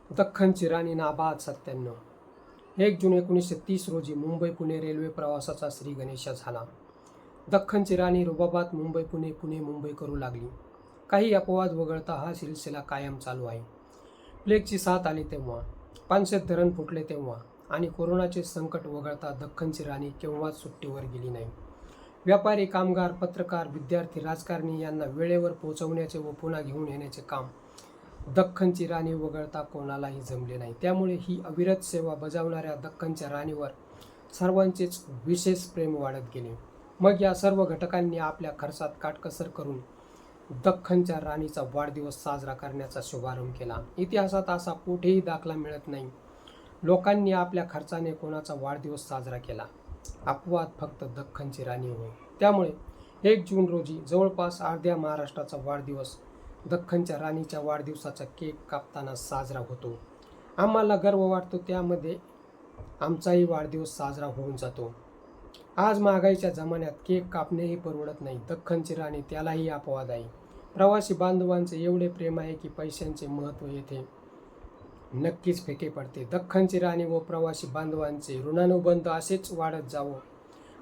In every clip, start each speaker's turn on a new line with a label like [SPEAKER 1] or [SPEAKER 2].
[SPEAKER 1] दख्खनची राणी नाबाद 97. 1 जून 1930 रोजी मुंबई पुणे रेल्वे प्रवासाचा श्री गणेशा झाला. दख्खनची राणी रुबाबात मुंबई पुणे पुणे मुंबई करू लागली. काही अपवाद वगळता हा सिलसिला कायम चालू आहे. प्लेगची साथ आली तेव्हा, पानशेत धरण फुटले तेव्हा आणि कोरोनाचे संकट वगळता दख्खनची राणी केव्हाच सुट्टीवर गेली नाही. व्यापारी, कामगार, पत्रकार, विद्यार्थी, राजकारणी यांना वेळेवर पोहोचवण्याचे व पुन्हा घेऊन येण्याचे काम दख्खनची राणी वगळता कोणालाही जमले नाही. त्यामुळे ही अविरत सेवा बजावणाऱ्या दख्खनच्या राणीवर सर्वांचेच विशेष प्रेम वाढत गेले. मग या सर्व घटकांनी आपल्या खर्चात काटकसर करून दख्खनच्या राणीचा वाढदिवस साजरा करण्याचा शुभारंभ केला. इतिहासात असा कुठेही दाखला मिळत नाही लोकांनी आपल्या खर्चाने कोणाचा वाढदिवस साजरा केला. अपवाद फक्त दख्खनची राणी होय. त्यामुळे 1 जून रोजी जवळपास अर्ध्या महाराष्ट्राचा वाढदिवस दख्खनच्या राणीच्या वाढदिवसाचा केक कापताना साजरा होतो. आम्हाला गर्व वाटतो, त्यामध्ये आमचाही वाढदिवस साजरा होऊन जातो. आज महागाईच्या जमान्यात केक कापणेही परवडत नाही. दख्खनची राणी त्यालाही अपवाद आहे. प्रवासी बांधवांचे एवढे प्रेम आहे की पैशांचे महत्त्व येथे नक्कीच फिके पडते. दख्खनची राणी व प्रवासी बांधवांचे ऋणानुबंध असेच वाढत जावो.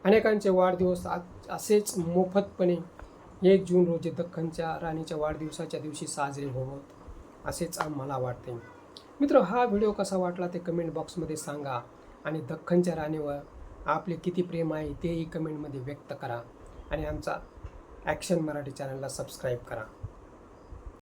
[SPEAKER 1] अनेकांचे वाढदिवस असेच मोफतपणे 1 जून रोजी दख्खनच्या राणीच्या वाढदिवसाच्या दिवशी साजरे होवत असेच आम्हाला वाटते. मित्र, हा व्हिडिओ कसा वाटला ते कमेंट बॉक्समध्ये सांगा आणि दख्खनच्या राणीवर आपले किती प्रेम आहे तेही कमेंटमध्ये व्यक्त करा आणि आमचा ॲक्शन मराठी चॅनलला सबस्क्राईब करा.